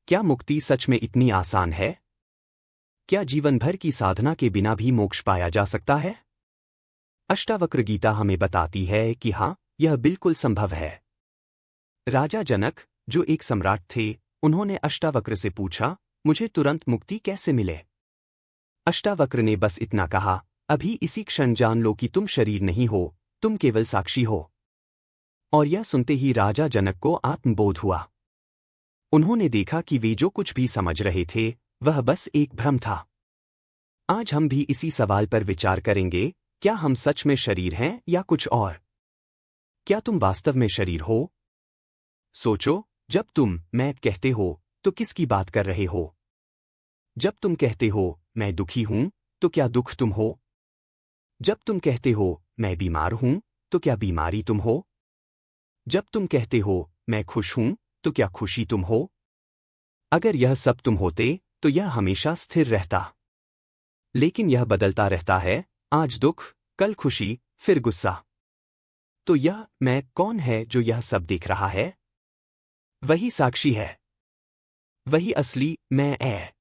क्या मुक्ति सच में इतनी आसान है? क्या जीवन भर की साधना के बिना भी मोक्ष पाया जा सकता है? अष्टावक्र गीता हमें बताती है कि हाँ, यह बिल्कुल संभव है। राजा जनक, जो एक सम्राट थे, उन्होंने अष्टावक्र से पूछा, मुझे तुरंत मुक्ति कैसे मिले? अष्टावक्र ने बस इतना कहा, अभी इसी क्षण जान लो कि तुम शरीर नहीं हो, तुम केवल साक्षी हो। और यह सुनते ही राजा जनक को आत्मबोध हुआ। उन्होंने देखा कि वे जो कुछ भी समझ रहे थे, वह बस एक भ्रम था। आज हम भी इसी सवाल पर विचार करेंगे, क्या हम सच में शरीर हैं या कुछ और? क्या तुम वास्तव में शरीर हो? सोचो, जब तुम मैं कहते हो, तो किसकी बात कर रहे हो? जब तुम कहते हो, मैं दुखी हूं, तो क्या दुख तुम हो? जब तुम कहते हो, मैं बीमार हूं, तो क्या बीमारी तुम हो? जब तुम कहते हो, मैं खुश हूं, तो क्या खुशी तुम हो? अगर यह सब तुम होते, तो यह हमेशा स्थिर रहता। लेकिन यह बदलता रहता है, आज दुख, कल खुशी, फिर गुस्सा। तो यह मैं कौन है जो यह सब देख रहा है? वही साक्षी है। वही असली मैं है।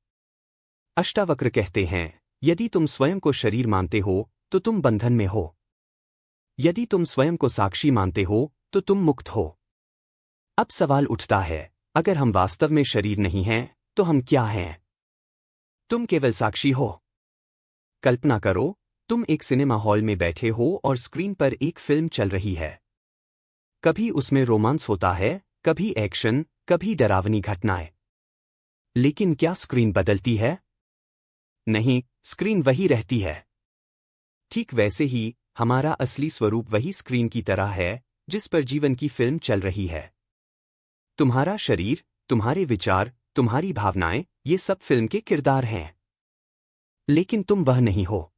अष्टावक्र कहते हैं, यदि तुम स्वयं को शरीर मानते हो, तो तुम बंधन में हो। यदि तुम स्वयं को साक्षी मानते हो, तो तुम मुक्त हो। अब सवाल उठता है, अगर हम वास्तव में शरीर नहीं हैं, तो हम क्या हैं? तुम केवल साक्षी हो। कल्पना करो, तुम एक सिनेमा हॉल में बैठे हो और स्क्रीन पर एक फिल्म चल रही है। कभी उसमें रोमांस होता है, कभी एक्शन, कभी डरावनी घटनाएं। लेकिन क्या स्क्रीन बदलती है? नहीं, स्क्रीन वही रहती है। ठीक वैसे ही, हमारा असली स्वरूप वही स्क्रीन की तरह है, जिस पर जीवन की फिल्म चल रही है। तुम्हारा शरीर, तुम्हारे विचार, तुम्हारी भावनाएं, ये सब फिल्म के किरदार हैं। लेकिन तुम वह नहीं हो।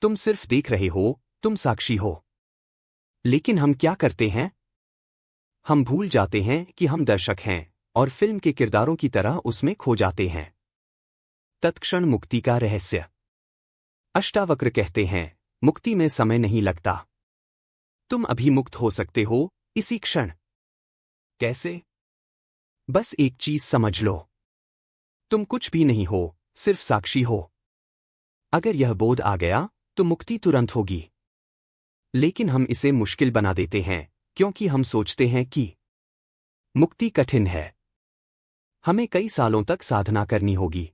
तुम सिर्फ देख रहे हो, तुम साक्षी हो। लेकिन हम क्या करते हैं? हम भूल जाते हैं कि हम दर्शक हैं, और फिल्म के किरदारों की तरह उसमें खो जाते हैं। तत्क्षण मुक्ति का रहस्य। अष्टावक्र कहते हैं, मुक्ति में समय नहीं लगता। तुम अभी मुक्त हो सकते हो, इसी क्षण। कैसे? बस एक चीज समझ लो। तुम कुछ भी नहीं हो, सिर्फ साक्षी हो। अगर यह बोध आ गया, तो मुक्ति तुरंत होगी। लेकिन हम इसे मुश्किल बना देते हैं, क्योंकि हम सोचते हैं कि मुक्ति कठिन है। हमें कई सालों तक साधना करनी होगी।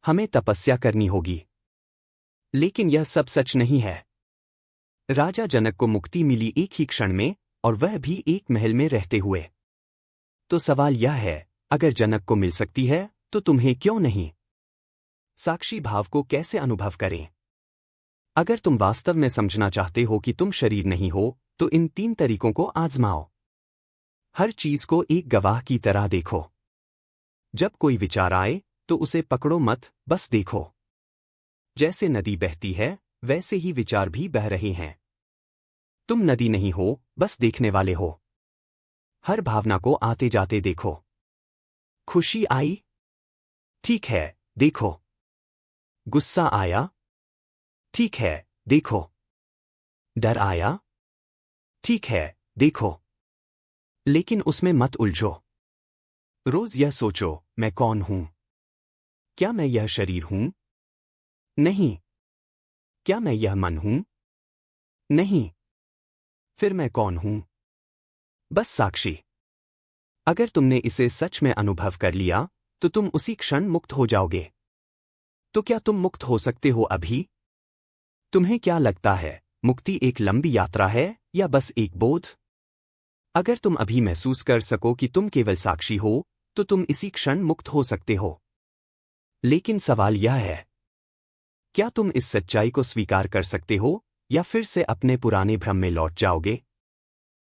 हमें तपस्या करनी होगी। लेकिन यह सब सच नहीं है। राजा जनक को मुक्ति मिली एक ही क्षण में, और वह भी एक महल में रहते हुए। तो सवाल यह है, अगर जनक को मिल सकती है, तो तुम्हें क्यों नहीं? साक्षी भाव को कैसे अनुभव करें? अगर तुम वास्तव में समझना चाहते हो कि तुम शरीर नहीं हो, तो इन 3 तरीकों को आजमाओ। हर चीज को एक गवाह की तरह देखो। जब कोई विचार आए, तो उसे पकड़ो मत, बस देखो। जैसे नदी बहती है, वैसे ही विचार भी बह रहे हैं। तुम नदी नहीं हो, बस देखने वाले हो। हर भावना को आते जाते देखो। खुशी आई? ठीक है, देखो। गुस्सा आया? ठीक है, देखो। डर आया? ठीक है, देखो। लेकिन उसमें मत उलझो। रोज यह सोचो, मैं कौन हूं? क्या मैं यह शरीर हूं? नहीं। क्या मैं यह मन हूं? नहीं। फिर मैं कौन हूं? बस साक्षी। अगर तुमने इसे सच में अनुभव कर लिया, तो तुम उसी क्षण मुक्त हो जाओगे। तो क्या तुम मुक्त हो सकते हो अभी? तुम्हें क्या लगता है, मुक्ति एक लंबी यात्रा है या बस एक बोध? अगर तुम अभी महसूस कर सको कि तुम केवल साक्षी हो, तो तुम इसी क्षण मुक्त हो सकते हो। लेकिन सवाल यह है, क्या तुम इस सच्चाई को स्वीकार कर सकते हो, या फिर से अपने पुराने भ्रम में लौट जाओगे?